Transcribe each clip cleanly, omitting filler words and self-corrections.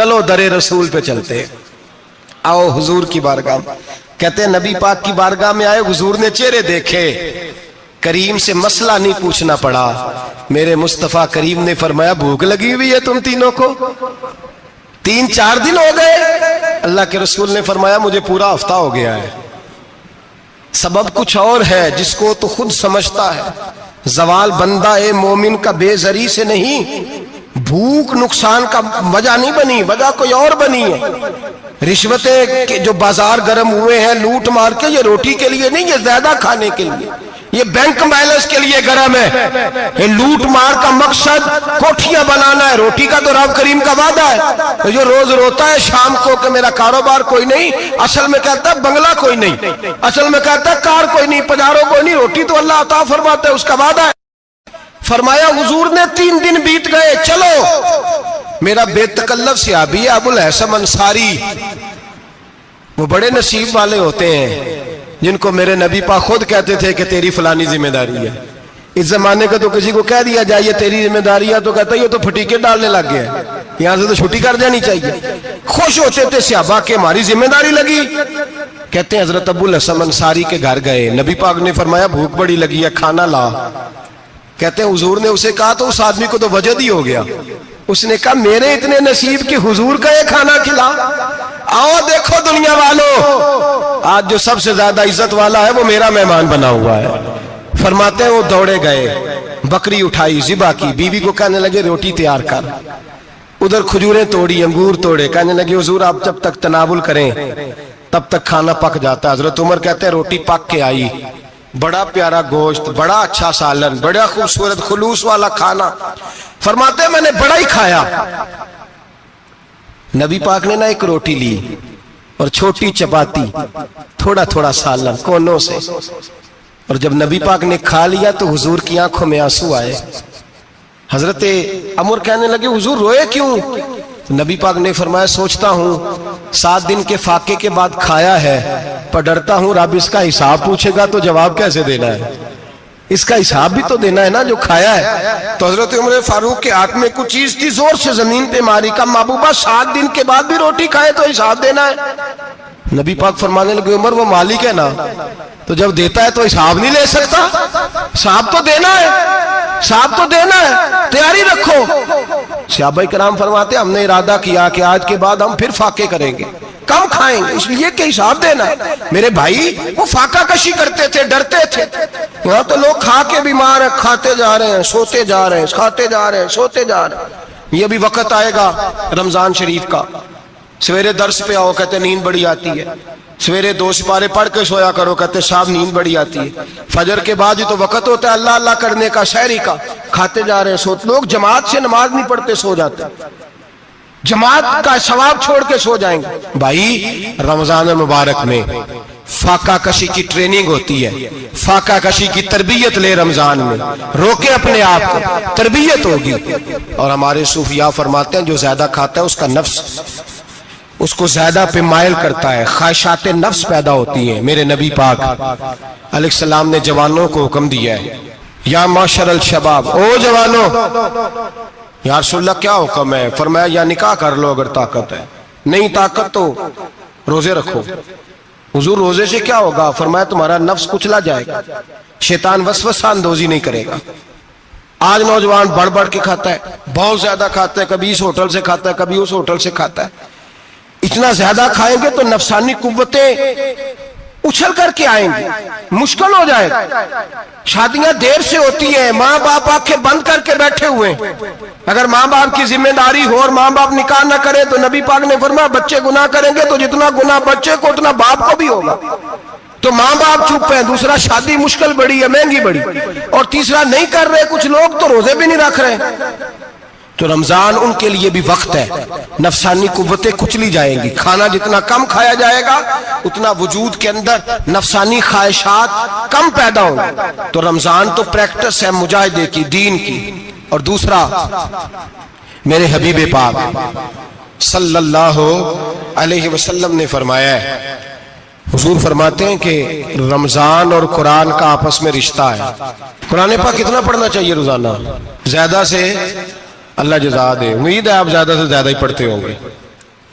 چلو در رسول پہ چلتے، آؤ حضور کی بارگاہ میں۔ کہتے ہیں نبی پاک کی بارگاہ میں آئے، حضور نے چہرے دیکھے، کریم سے مسئلہ نہیں پوچھنا پڑا۔ میرے مصطفیٰ کریم نے فرمایا بھوک لگی ہوئی ہے تم تینوں کو؟ 3-4 دن ہو گئے؟ اللہ کے رسول نے فرمایا مجھے پورا ہفتہ ہو گیا ہے۔ سبب کچھ اور ہے جس کو تو خود سمجھتا ہے۔ زوال بندہ مومن کا بے زری سے نہیں، بھوک نقصان کا وجہ نہیں بنی، وجہ کوئی اور بنی ہے۔ رشوتیں جو بازار گرم ہوئے ہیں لوٹ مار کے، یہ روٹی کے لیے نہیں، یہ زیادہ کھانے کے لیے، یہ بینک بیلنس کے لیے گرم ہے۔ یہ لوٹ مار کا مقصد کوٹھیاں بنانا ہے، روٹی کا تو رب کریم کا وعدہ ہے۔ جو روز روتا ہے شام کو کہ میرا کاروبار کوئی نہیں، اصل میں کہتا ہے بنگلہ کوئی نہیں، اصل میں کہتا ہے کار کوئی نہیں، پجارو کوئی نہیں، روٹی تو اللہ عطا فرماتا ہے، اس کا وعدہ ہے۔ فرمایا حضور نے 3 دن بیت گئے، چلو۔ میرا بے تکلف صحابی ابو الحسن انصاری، وہ بڑے نصیب والے ہوتے ہیں جن کو میرے نبی پاک خود کہتے تھے کہ تیری فلانی ذمہ داری ہے۔ اس زمانے کا تو کسی کو کہہ دیا جائے یہ تیری ذمہ داری ہے تو کہتا ہے یہ تو پھٹیکے ڈالنے لگ گیا ہے، یہاں سے تو چھٹی کر جانی چاہیے۔ خوش ہوتے تھے صحابہ کہ ہماری ذمہ داری لگی۔ کہتے ہیں حضرت ابو الحسن انصاری کے گھر گئے، نبی پاک نے فرمایا بھوک بڑی لگی ہے، کھانا لا۔ کہتے ہیں حضور نے اسے کہا تو اس آدمی کو تو وجد ہی ہو گیا، اس نے کہا میرے اتنے نصیب کہ حضور کا یہ کھانا کھلا۔ آؤ دیکھو دنیا والو، آج جو سب سے زیادہ عزت والا ہے وہ میرا مہمان بنا ہوا ہے۔ فرماتے ہیں وہ دوڑے گئے، بکری اٹھائی، ذبح کی، بیوی کو کہنے لگے روٹی تیار کر، ادھر کھجوریں توڑی، انگور توڑے، کہنے لگے حضور آپ جب تک تناول کریں تب تک کھانا پک جاتا ہے۔ حضرت عمر کہتے ہیں روٹی پک کے آئی، بڑا پیارا گوشت، بڑا اچھا سالن، بڑا خوبصورت خلوص والا کھانا۔ فرماتے ہیں میں نے بڑا ہی کھایا۔ نبی پاک نے نہ ایک روٹی لی اور چھوٹی چپاتی، تھوڑا تھوڑا سالن کونوں سے، اور جب نبی پاک نے کھا لیا تو حضور کی آنکھوں میں آنسو آئے۔ حضرت عمر کہنے لگے حضور روئے کیوں؟ نبی پاک نے فرمایا سوچتا ہوں 7 دن کے فاقے کے بعد کھایا ہے، پر ڈرتا ہوں رب اس کا حساب پوچھے گا تو جواب کیسے دینا ہے، اس کا حساب بھی تو دینا ہے نا جو کھایا ہے۔ تو حضرت عمر فاروق کے ہاتھ میں کچھ چیز تھی، زور سے زمین پہ ماری، کہا محبوبہ 7 دن کے بعد بھی روٹی کھائے تو حساب دینا ہے۔ نبی پاک فرمانے لگے عمر وہ مالک ہے نا، تو جب دیتا ہے تو حساب نہیں لے سکتا، حساب تو دینا ہے، حساب تو دینا ہے، تیاری رکھو۔ صحابہ کرام فرماتے ہم نے ارادہ کیا کہ آج کے بعد ہم پھر فاقے کریں گے، کم کھائیں گے، اس لیے کہ حساب دینا ہے۔ میرے بھائی وہ فاقہ کشی کرتے تھے، ڈرتے تھے۔ یہاں تو لوگ کھا کے بیمار ہیں، کھاتے جا رہے ہیں، سوتے جا رہے ہیں، کھاتے جا رہے ہیں، سوتے جا رہے ہیں۔ یہ بھی وقت آئے گا رمضان شریف کا، سویرے درس پہ آؤ کہتے نیند بڑی آتی ہے، سویرے 2 سپارے پڑھ کے سویا کرو کہتے صاحب نیند بڑی آتی ہے، فجر کے بعد ہی تو وقت ہوتا ہے اللہ اللہ کرنے کا، سحری کا، کھاتے جا رہے ہیں، سوتے۔ لوگ جماعت سے نماز نہیں پڑھتے، سو جاتے، جماعت کا ثواب چھوڑ کے سو جائیں گے۔ بھائی رمضان مبارک میں فاقہ کشی کی ٹریننگ ہوتی ہے، فاقہ کشی کی تربیت لے، رمضان میں روکے اپنے آپ کو، تربیت ہوگی۔ اور ہمارے صوفیاء فرماتے ہیں جو زیادہ کھاتا ہے اس کا نفس اس کو زیادہ پہ مائل کرتا ہے، خواہشات نفس پیدا ہوتی ہیں۔ میرے نبی پاک علیہ السلام نے جوانوں کو حکم دیا ہے یا معاشر الشباب، او جوانوں، یا رسول اللہ کیا حکم ہے؟ فرمایا یا نکاح کر لو اگر طاقت ہے، نہیں طاقت تو روزے رکھو۔ حضور روزے سے کیا ہوگا؟ فرمایا تمہارا نفس کچلا جائے گا، شیطان وسوسہ اندوزی نہیں کرے گا۔ آج نوجوان بڑھ بڑھ کے کھاتا ہے، بہت زیادہ کھاتا ہے، کبھی اس ہوٹل سے کھاتا ہے، کبھی اس ہوٹل سے کھاتا ہے۔ اتنا زیادہ کھائیں گے تو نفسانی قوتیں اچھل کر کے آئیں گی، مشکل ہو جائے گا۔ شادیاں دیر سے ہوتی ہیں، ماں باپ آنکھیں بند کر کے بیٹھے ہوئے، اگر ماں باپ کی ذمہ داری ہو اور ماں باپ نکاح نہ کرے تو نبی پاک نے فرمایا بچے گناہ کریں گے تو جتنا گناہ بچے کو اتنا باپ کو بھی ہوگا۔ تو ماں باپ چپ ہیں، دوسرا شادی مشکل بڑی ہے، مہنگی بڑی، اور تیسرا نہیں کر رہے کچھ لوگ تو روزے بھی نہیں رکھ رہے۔ تو رمضان ان کے لیے بھی وقت ہے، نفسانی قوتیں کچلی جائیں گی، کھانا جتنا کم کھایا جائے گا اتنا وجود کے اندر نفسانی خواہشات کم پیدا ہوں گے۔ تو رمضان تو پریکٹس ہے مجاہدے کی، دین کی۔ اور دوسرا میرے حبیب پاک صلی اللہ علیہ وسلم نے فرمایا ہے، حضور فرماتے ہیں کہ رمضان اور قرآن کا آپس میں رشتہ ہے۔ قرآن پاک کتنا پڑھنا چاہیے روزانہ؟ زیادہ سے اللہ جزا دے، امید ہے آپ زیادہ سے زیادہ ہی پڑھتے ہوں گے،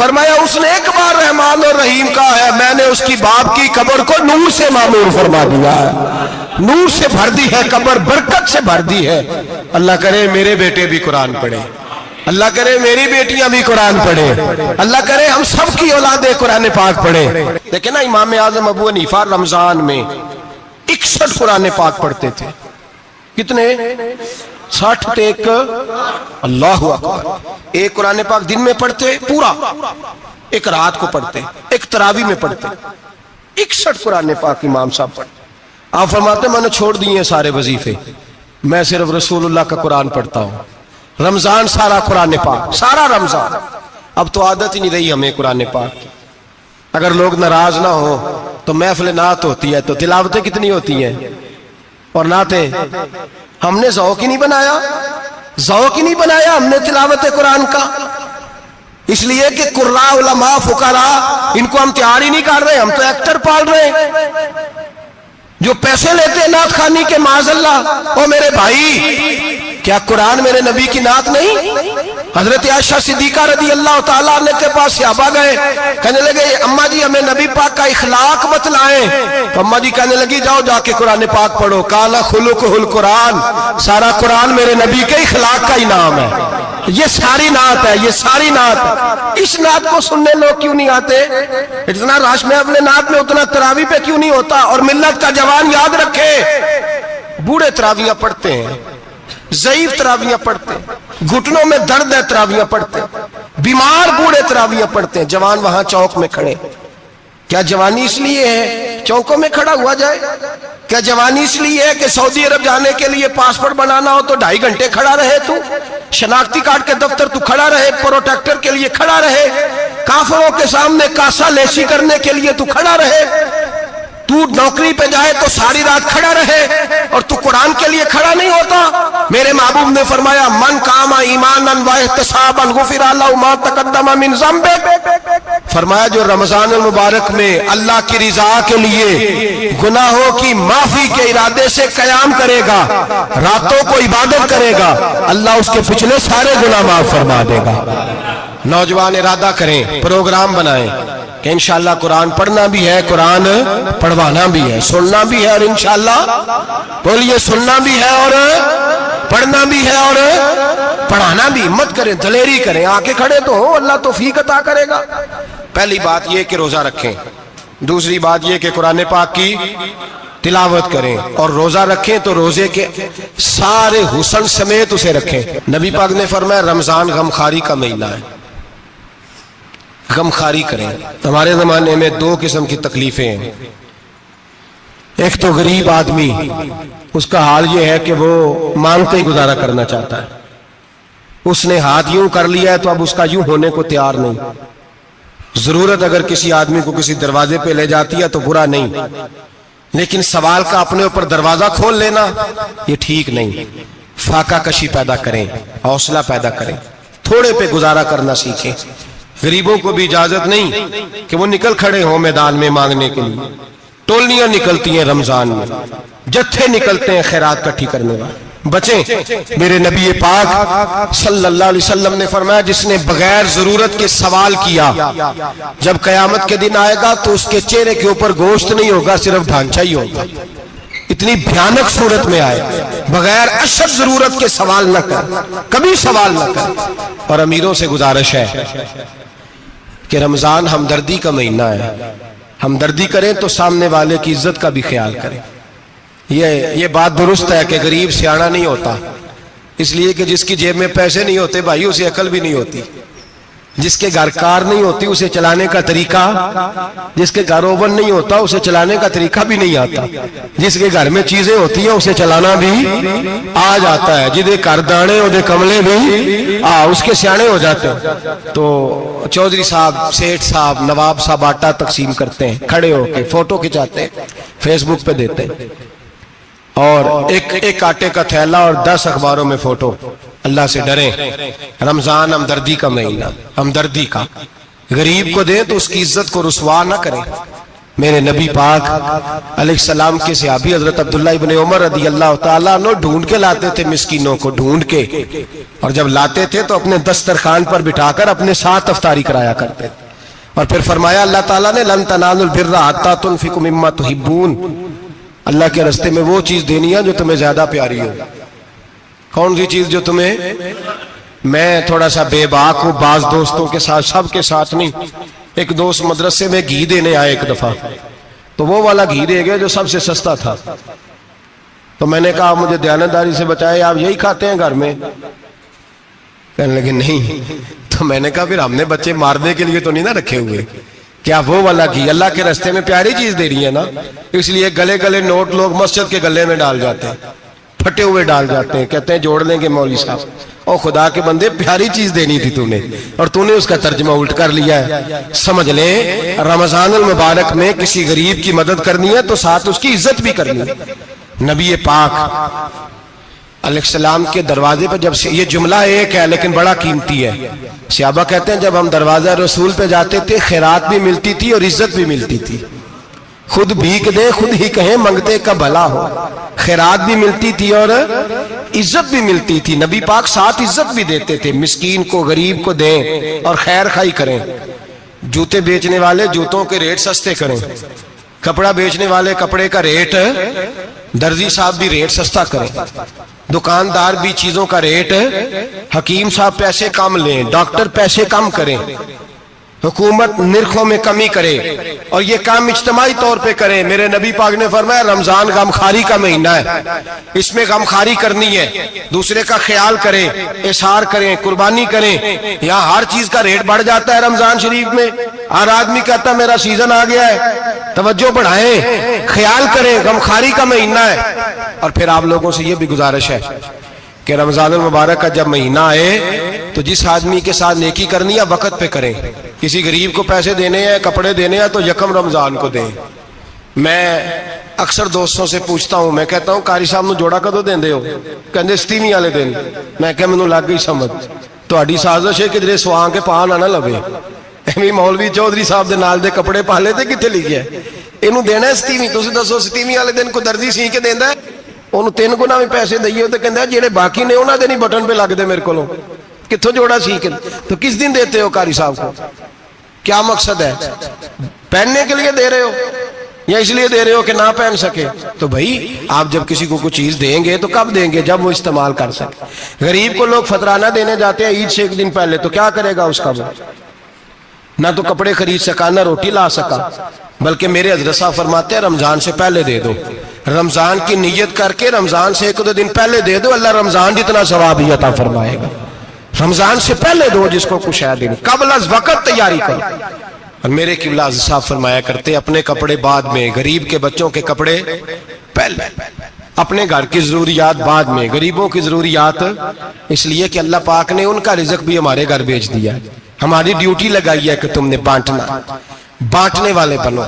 فرمایا اس نے ایک بار رحمان اور رحیم کہا ہے، میں نے اس کی باپ کی قبر کو نور سے معمور فرما دیا ہے، نور سے بھر دی ہے قبر، برکت سے بھر دی ہے۔ اللہ کرے میرے بیٹے بھی قرآن پڑھے، اللہ کرے میری بیٹیاں بھی قرآن پڑھے، اللہ کرے ہم سب کی اولادیں قرآن پاک پڑھے۔ لیکن نا امام اعظم ابو حنیفہ رمضان میں 61 قرآن پاک پڑھتے تھے۔ کتنے؟ 60 ایک، اللہ اکبر۔ ایک قرآن پاک دن میں پڑھتے پورا، ایک رات کو پڑھتے، ایک تراویح میں پڑھتے۔ 61 قرآن پاک امام صاحب پڑھتے۔ آپ فرماتے میں نے چھوڑ دیے سارے وظیفے، میں صرف رسول اللہ کا قرآن پڑھتا ہوں۔ رمضان سارا قرآن پاک، سارا رمضان۔ اب تو عادت ہی نہیں رہی ہمیں قرآن پاک کی۔ اگر لوگ ناراض نہ ہو تو محفل نعت ہوتی ہے تو تلاوتیں کتنی ہوتی ہیں، اور نعتیں ہم نے ذوق ہی نہیں بنایا، ذوق ہی نہیں بنایا ہم نے تلاوت قرآن کا، اس لیے کہ قراء علماء فقراء ان کو ہم تیار ہی نہیں کر رہے، ہم تو ایکٹر پال رہے ہیں جو پیسے لیتے ہیں نعت خوانی کے، معاذ اللہ۔ او میرے بھائی، کیا قرآن میرے نبی کی نعت نہیں؟ حضرت عائشہ صدیقہ رضی اللہ تعالیٰ عنہ کے پاس صحابہ گئے، کہنے لگے اماں جی ہمیں نبی پاک کا اخلاق بتلائیں، تو اماں جی کہنے لگی جاؤ جا کے قرآن پاک پڑھو، قال خلقہ القرآن، سارا قرآن میرے نبی کے اخلاق کا انعام ہے۔ یہ ساری نعت ہے، یہ ساری نعت ہے۔ اس نعت کو سننے لوگ کیوں نہیں آتے؟ اتنا رش میں اپنے نعت میں اتنا تراویح پہ کیوں نہیں ہوتا؟ اور ملت کا جوان یاد رکھے، بوڑھے تراویحاں پڑھتے ہیں، ضعیف تراویحاں پڑھتے ہیں، گھٹنوں میں درد ہے تراویحاں پڑھتے ہیں، بیمار بوڑھے تراویحاں پڑھتے ہیں، جوان وہاں چوک میں کھڑے۔ کیا جوانی اس لیے ہے چوکوں میں کھڑا ہوا جائے؟ کیا جوانی اس لیے ہے کہ سعودی عرب جانے کے لیے پاسپورٹ بنانا ہو تو 2.5 گھنٹے کھڑا رہے تو؟ شناختی کارڈ کے دفتر تو کھڑا رہے، پروٹیکٹر کے لیے کھڑا رہے، کافروں کے سامنے کاسا لیسی کرنے کے لیے تو کھڑا رہے، تو نوکری پہ جائے تو ساری رات کھڑا رہے، اور تو قرآن کے لیے کھڑا نہیں ہوتا؟ میرے محبوب نے فرمایا من قام ایمانا واحتسابا غفر له ما تقدم من ذنبه، فرمایا جو رمضان المبارک میں اللہ کی رضا کے لیے گناہوں کی معافی کے ارادے سے قیام کرے گا، راتوں کو عبادت کرے گا، اللہ اس کے پچھلے سارے گناہ معاف فرما دے گا۔ نوجوان ارادہ کریں، پروگرام بنائیں کہ انشاءاللہ قرآن پڑھنا بھی ہے، قرآن پڑھوانا بھی ہے، سننا بھی ہے، اور انشاءاللہ بولیے سننا بھی ہے اور پڑھنا بھی ہے اور پڑھانا بھی۔ ہمت کریں، دلیری کریں، آکے کھڑے تو ہو، اللہ توفیق عطا کرے گا۔ پہلی بات یہ کہ روزہ رکھیں، دوسری بات یہ کہ قرآن پاک کی تلاوت کریں، اور روزہ رکھیں تو روزے کے سارے حسن سمیت اسے رکھیں۔ نبی پاک نے فرمایا رمضان غمخاری کا مہینہ ہے، غمخاری کریں۔ ہمارے زمانے میں 2 قسم کی تکلیفیں ہیں، ایک تو غریب آدمی، اس کا حال یہ ہے کہ وہ مانگتے ہی گزارا کرنا چاہتا ہے، اس نے ہاتھ یوں کر لیا ہے تو اب اس کا یوں ہونے کو تیار نہیں۔ ضرورت اگر کسی آدمی کو کسی دروازے پہ لے جاتی ہے تو برا نہیں، لیکن سوال کا اپنے اوپر دروازہ کھول لینا یہ ٹھیک نہیں۔ فاقہ کشی پیدا کریں، حوصلہ پیدا کریں، تھوڑے پہ گزارا کرنا سیکھیں۔ غریبوں کو بھی اجازت نہیں کہ وہ نکل کھڑے ہوں میدان میں مانگنے کے لیے، ٹولیاں نکلتی ہیں رمضان میں، جتھے نکلتے ہیں خیرات کٹھی کرنے والے۔ بچیں، میرے نبی پاک صلی اللہ علیہ وسلم نے فرمایا جس نے بغیر ضرورت کے سوال کیا، جب قیامت کے دن آئے گا تو اس کے چہرے کے اوپر گوشت نہیں ہوگا، صرف ڈھانچہ ہی ہوگا۔ اتنی بھیانک صورت میں آئے، بغیر اشد ضرورت کے سوال نہ کر، کبھی سوال نہ کر۔ اور امیروں سے گزارش ہے کہ رمضان ہمدردی کا مہینہ ہے، ہمدردی کریں تو سامنے والے کی عزت کا بھی خیال کریں۔ یہ بات درست ہے کہ غریب سیاڑا نہیں ہوتا، اس لیے کہ جس کی جیب میں پیسے نہیں ہوتے بھائی اسے عقل بھی نہیں ہوتی، جس کے گھر کار نہیں ہوتی اسے چلانے کا طریقہ، جس کے گھر اوون نہیں ہوتا اسے چلانے کا طریقہ بھی نہیں آتا، جس کے گھر میں چیزیں ہوتی ہیں اسے چلانا بھی آ جاتا ہے، جدے گھر دانے اودے کملے بھی اس کے سیانے ہو جاتے ہیں۔ تو چودھری صاحب، سیٹھ صاحب، نواب صاحب آٹا تقسیم کرتے ہیں، کھڑے ہو کے فوٹو کھچاتے ہیں، فیس بک پہ دیتے ہیں، اور ایک آٹے کا تھیلا اور 10 اخباروں میں فوٹو۔ اللہ سے ڈریں، رمضان ہمدردی کا مہینہ، ہمدردی کا۔ غریب کو دیں تو اس کی عزت کو رسوا نہ کریں۔ میرے نبی پاک علیہ السلام کے صحابی حضرت عبداللہ ابن عمر رضی اللہ تعالیٰ عنہ ڈھونڈ کے لاتے تھے مسکینوں کو، ڈھونڈ کے، اور جب لاتے تھے تو اپنے دسترخوان پر بٹھا کر اپنے ساتھ افطاری کرایا کرتے تھے. اور پھر فرمایا اللہ تعالیٰ نے لن تنالوا البر حتی تنفقوا مما تحبون، اللہ کے راستے میں وہ چیز دینی ہے جو تمہیں زیادہ پیاری ہو. کون سی چیز جو تمہیں؟ میں تھوڑا سا بے باک ہوں، بعض دوستوں کے ساتھ، سب کے ساتھ نہیں. ایک دوست مدرسے میں گھی دینے آئے ایک دفعہ، تو وہ والا گھی دے گئے جو سب سے سستا تھا. تو میں نے کہا مجھے دیانتداری سے بچائے، آپ یہی کھاتے ہیں گھر میں؟ کہنے لگے نہیں. تو میں نے کہا پھر ہم نے بچے مارنے کے لیے تو نہیں نہ رکھے ہوئے، کیا وہ والا گھی اللہ کے راستے میں پیاری چیز دے رہی ہے نا، اس لیے گلے گلے نوٹ لوگ مسجد کے گلے میں ڈال جاتے ہیں، پھٹے ہوئے ڈال جاتے ہیں، کہتے ہیں جوڑ لیں گے مولوی صاحب. اور خدا کے بندے پیاری چیز دینی تھی تو نے، اور تو نے اس کا ترجمہ الٹ کر لیا ہے. سمجھ لیں رمضان المبارک میں کسی غریب کی مدد کرنی ہے تو ساتھ اس کی عزت بھی کرنی ہے. نبی پاک علیہ السلام کے دروازے پر جب سے، یہ جملہ ایک ہے لیکن بڑا قیمتی ہے. صحابہ کہتے ہیں جب ہم دروازہ رسول پہ جاتے تھے خیرات بھی ملتی تھی اور عزت بھی ملتی تھی. خود بھیک دے خود ہی کہیں منگتے کا بھلا ہو، خیرات بھی ملتی تھی اور عزت بھی ملتی تھی. نبی پاک ساتھ عزت بھی دیتے تھے، مسکین کو غریب کو دیں اور خیر خائی کریں. جوتے بیچنے والے جوتوں کے ریٹ سستے کریں، کپڑا بیچنے والے کپڑے کا ریٹ، درزی صاحب بھی ریٹ سستا کریں، دکاندار بھی چیزوں کا ریٹ، حکیم صاحب پیسے کم لیں، ڈاکٹر پیسے کم کریں، حکومت نرخوں میں کمی کرے، اور یہ کام اجتماعی طور پہ کریں. میرے نبی پاک نے فرمایا رمضان غمخواری کا مہینہ ہے، اس میں غمخواری کرنی ہے، دوسرے کا خیال کریں، احسار کریں، قربانی کریں. یہاں ہر چیز کا ریٹ بڑھ جاتا ہے رمضان شریف میں. ہر آدمی کہتا ہے میرا سیزن آ گیا ہے، توجہ بڑھائیں، خیال کریں، غمخواری کا مہینہ ہے. اور پھر آپ لوگوں سے یہ بھی گزارش ہے کہ رمضان المبارک کا جب مہینہ آئے تو جس آدمی کے ساتھ نیکی کرنی ہے وقت پہ کریں. کسی غریب کو پیسے دینے ہیں، کپڑے دینے ہیں تو یکم رمضان کو دیں. میں اکثر دوستوں سے پوچھتا ہوں، میں کہتا ہوں قاری صاحب نو جوڑا کدو دیندے ہو؟ کہندے 27 والے دن. میں کہ مینوں لگ گئی سمجھ، تہاڈی سازش ہے کہ جڑے سواں کے پا نہ لوے. ایویں مولوی چودھری صاحب دے نال دے کپڑے پا لے تے کتے لکھیا ہے اینوں دینا ہے 27. تسی دسو 27 والے دن کو درزی سی کے دیندا ہے، اونوں 3 گنا بھی پیسے دئیے تے کہندا جڑے باقی نے انہاں دے نہیں بٹن پہ لگ دے میرے کولوں، کتھوں جوڑا سی کے. تو کس دن دیتے ہو قاری صاحب کو؟ کیا مقصد ہے؟ پہننے کے لیے دے رہے ہو یا اس لیے دے رہے ہو کہ نہ پہن سکے؟ تو بھائی آپ جب کسی کو کوئی چیز دیں گے تو کب دیں گے؟ جب وہ استعمال کر سکے. غریب کو لوگ فطرانہ دینے جاتے ہیں عید سے ایک دن پہلے، تو کیا کرے گا اس کا؟ وہ نہ تو کپڑے خرید سکا نہ روٹی لا سکا. بلکہ میرے حضرت صاحب فرماتے ہیں رمضان سے پہلے دے دو، رمضان کی نیت کر کے رمضان سے 1-2 دن پہلے دے دو، اللہ رمضان جتنا ثواب ہی عطا فرمائے گا. رمضان سے پہلے دو جس کو کچھ ہے دن، قبل از وقت تیاری کرو. اور میرے قبلہ صاحب فرمایا کرتے اپنے کپڑے بعد میں، غریب کے بچوں کے کپڑے پہلے، اپنے گھر کی ضروریات بعد میں، غریبوں کی ضروریات. اس لیے کہ اللہ پاک نے ان کا رزق بھی ہمارے گھر بھیج دیا ہے. ہماری ڈیوٹی لگائی ہے کہ تم نے بانٹنا، بانٹنے والے بنو.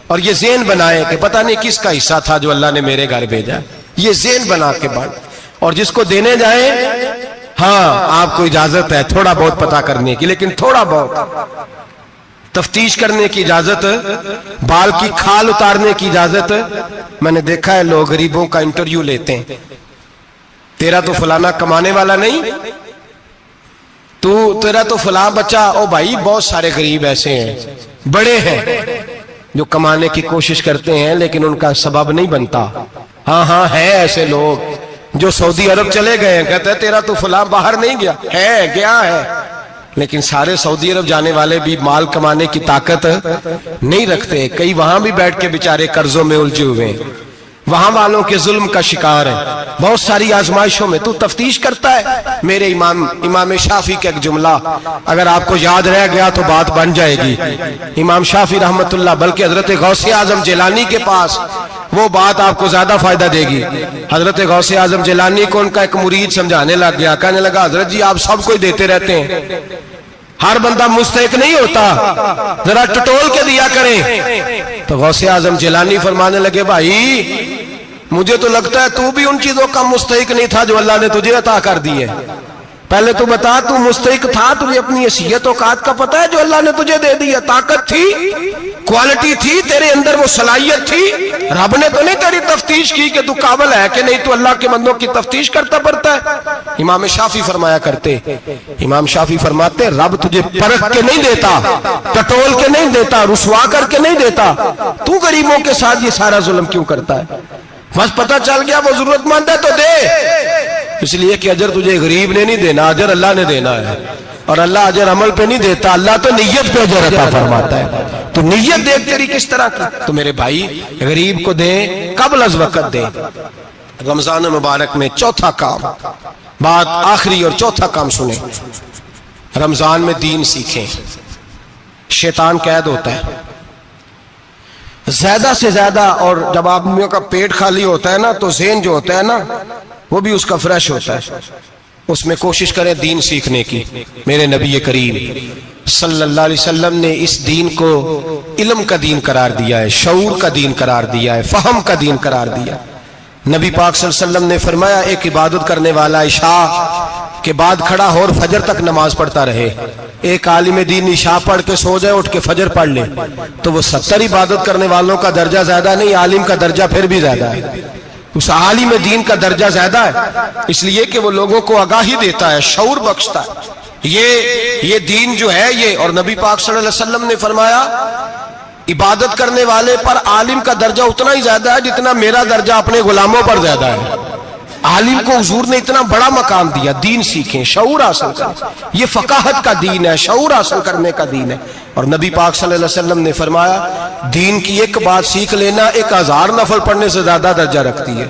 اور یہ ذہن بنائے کہ پتہ نہیں کس کا حصہ تھا جو اللہ نے میرے گھر بھیجا. یہ ذہن بنا کے بانٹ. اور جس کو دینے جائیں، ہاں آپ کو اجازت ہے تھوڑا بہت پتہ کرنے کی، لیکن تھوڑا بہت تفتیش کرنے کی اجازت، بال کی کھال اتارنے کی اجازت. میں نے دیکھا ہے لوگ غریبوں کا انٹرویو لیتے ہیں، تیرا تو فلانا کمانے والا نہیں، تیرا تو فلاں بچہ. او بھائی بہت سارے غریب ایسے ہیں، بڑے ہیں جو کمانے کی کوشش کرتے ہیں لیکن ان کا سبب نہیں بنتا. ہاں ہے ایسے لوگ جو سعودی عرب چلے گئے ہیں، کہتے ہیں تیرا تو فلاں باہر نہیں گیا ہے، گیا ہے، لیکن سارے سعودی عرب جانے والے بھی مال کمانے کی طاقت نہیں رکھتے. کئی وہاں بھی بیٹھ کے بیچارے قرضوں میں الجھے ہوئے ہیں، وہاں والوں کے ظلم کا شکار ہے، بہت ساری آزمائشوں میں. تو تفتیش کرتا ہے. میرے امام شافعی کا ایک جملہ اگر آپ کو یاد رہ گیا تو بات بن جائے گی. امام شافعی رحمت اللہ، بلکہ حضرت غوث اعظم جیلانی کے پاس وہ بات آپ کو زیادہ فائدہ دے گی. حضرت غوث اعظم جیلانی کو ان کا ایک مرید سمجھانے لگ گیا، کہنے لگا حضرت جی آپ سب کو دیتے رہتے ہیں، ہر بندہ مستحق نہیں ہوتا، ذرا ٹٹول کے دیا کریں. تو غوث اعظم جیلانی فرمانے لگے بھائی مجھے تو لگتا ہے تو بھی ان چیزوں کا مستحق نہیں تھا جو اللہ نے تجھے عطا کر دی ہے. پہلے تو بتا تو مستحق تھا, تجھے اپنی حیثیت اوقات کا پتہ ہے جو اللہ نے تجھے دے دیا؟ طاقت تھی, کوالٹی تھی, تیرے اندر وہ صلاحیت تھی. رب نے تو نہیں تیری تفتیش کی کہ تو قابل ہے کہ نہیں, تو اللہ کے بندوں کی تفتیش کرتا پڑتا ہے. امام شافعی فرمایا کرتے, امام شافعی فرماتے رب تجھے پرکھ کے نہیں دیتا, ٹٹول کے نہیں دیتا, رسوا کر کے نہیں دیتا, تو غریبوں کے ساتھ یہ سارا ظلم کیوں کرتا ہے؟ بس پتہ چل گیا وہ ضرورت مند ہے تو دے, اس لیے کہ اجر تجھے غریب نے نہیں دینا, اجر اللہ نے دینا ہے. اور اللہ اجر عمل پہ نہیں دیتا, اللہ تو نیت پہ اجر عطا فرماتا ہے. تو نیت دیکھ تیری کس طرح کی. تو میرے بھائی غریب کو دیں, قبل از وقت دیں. رمضان مبارک میں چوتھا کام, بات آخری اور چوتھا کام سنیں, رمضان میں دین سیکھیں. شیطان قید ہوتا ہے زیادہ سے زیادہ, اور جب آدمیوں کا پیٹ خالی ہوتا ہے نا تو ذہن جو ہوتا ہے نا وہ بھی اس کا فریش ہوتا ہے. اس میں کوشش کریں دین سیکھنے کی. میرے نبی کریم صلی اللہ علیہ وسلم نے اس دین کو علم کا دین قرار دیا ہے, شعور کا دین قرار دیا ہے, فہم کا دین قرار دیا. نبی پاک صلی اللہ علیہ وسلم نے فرمایا ایک عبادت کرنے والا عشاء کے بعد کھڑا ہو اور فجر تک نماز پڑھتا رہے. ایک عالم دین عشاء پڑھ کے سو جائے, اٹھ کے فجر پڑھ لے, تو وہ 70 عبادت کرنے والوں کا درجہ زیادہ نہیں, عالم کا درجہ پھر بھی زیادہ ہے. اس عالم دین کا درجہ زیادہ ہے, اس لیے کہ وہ لوگوں کو آگاہی دیتا ہے, شعور بخشتا ہے. یہ دین جو ہے یہ, اور نبی پاک صلی اللہ علیہ وسلم نے فرمایا عبادت کرنے والے پر عالم کا درجہ اتنا ہی زیادہ ہے جتنا میرا درجہ اپنے غلاموں پر زیادہ ہے. عالم کو حضور نے اتنا بڑا مقام دیا. دین سیکھیں, شعور حاصل کریں. یہ فقاہت کا دین ہے, شعور حاصل کرنے کا دین ہے. اور نبی پاک صلی اللہ علیہ وسلم نے فرمایا دین کی ایک بات سیکھ لینا 1000 نفل پڑھنے سے زیادہ درجہ رکھتی ہے.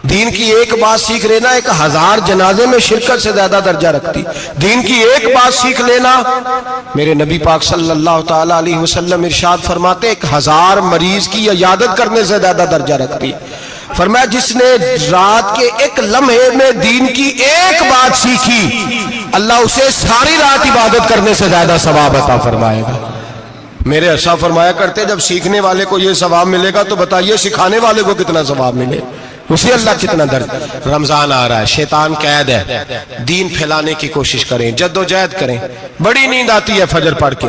دین کی ایک بات سیکھ لینا 1000 جنازے میں شرکت سے زیادہ درجہ رکھتی. دین کی ایک بات سیکھ لینا, میرے نبی پاک صلی اللہ تعالی علیہ وسلم ارشاد فرماتے 1000 مریض کی عیادت کرنے سے زیادہ درجہ رکھتی. فرمایا جس نے رات کے ایک لمحے میں دین کی ایک بات سیکھی, اللہ اسے ساری رات عبادت کرنے سے زیادہ ثواب عطا فرمائے گا. میرے ایسا فرمایا کرتے جب سیکھنے والے کو یہ ثواب ملے گا تو بتائیے سکھانے والے کو کتنا ثواب ملے, اسے اللہ کتنا درد. رمضان آ رہا ہے, شیطان قید ہے, دین پھیلانے کی کوشش کریں, جد و جہد کریں. بڑی نیند آتی ہے فجر پڑھ کے,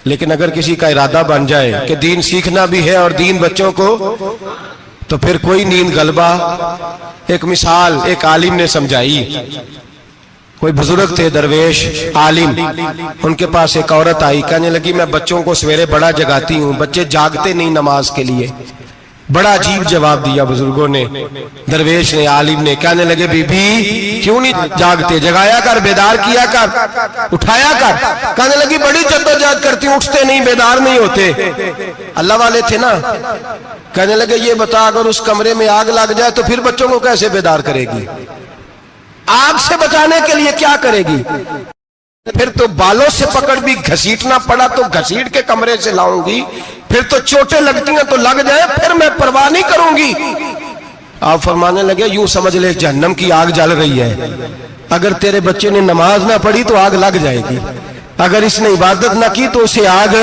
لیکن اگر کسی کا ارادہ بن جائے کہ دین سیکھنا بھی ہے اور دین بچوں کو, تو پھر کوئی نیند غلبہ. ایک مثال ایک عالم نے سمجھائی. کوئی بزرگ تھے درویش عالم, ان کے پاس ایک عورت آئی, کہنے لگی میں بچوں کو سویرے بڑا جگاتی ہوں, بچے جاگتے نہیں نماز کے لیے. بڑا عجیب جواب دیا بزرگوں نے, درویش نے, عالم نے. کہنے لگے بی بی کیوں نہیں جاگتے, جگایا کر, بیدار کیا کر, اٹھایا کر. کہنے لگی بڑی جدوجہد کرتی ہوں, اٹھتے نہیں, بیدار نہیں ہوتے. اللہ والے تھے نا. کہنے لگے یہ بتا اگر اس کمرے میں آگ لگ جائے تو پھر بچوں کو کیسے بیدار کرے گی, آگ سے بچانے کے لیے کیا کرے گی؟ پھر تو بالوں سے پکڑ بھی گھسیٹنا پڑا تو گھسیٹ کے کمرے سے لاؤں گی, پھر تو چوٹیں لگتی ہیں تو لگ جائیں, پھر میں پرواہ نہیں کروں گی. آپ فرمانے لگے یوں سمجھ لے جہنم کی آگ جل رہی ہے, اگر تیرے بچے نے نماز نہ پڑھی تو آگ لگ جائے گی, اگر اس نے عبادت نہ کی تو اسے آگ,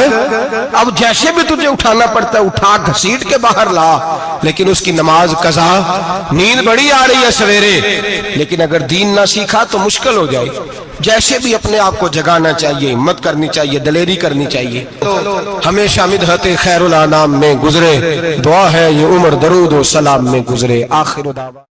اب جیسے بھی تجھے اٹھانا پڑتا ہے اٹھا گھسیٹ کے باہر لا, لیکن اس کی نماز قضا. نیند بڑی آ رہی ہے سویرے, لیکن اگر دین نہ سیکھا تو مشکل ہو جائے. جیسے بھی اپنے آپ کو جگانا چاہیے, ہمت کرنی چاہیے, دلیری کرنی چاہیے. ہمیشہ مدحت خیر الانام میں گزرے, دعا ہے یہ عمر درود و سلام میں گزرے. آخر دعوا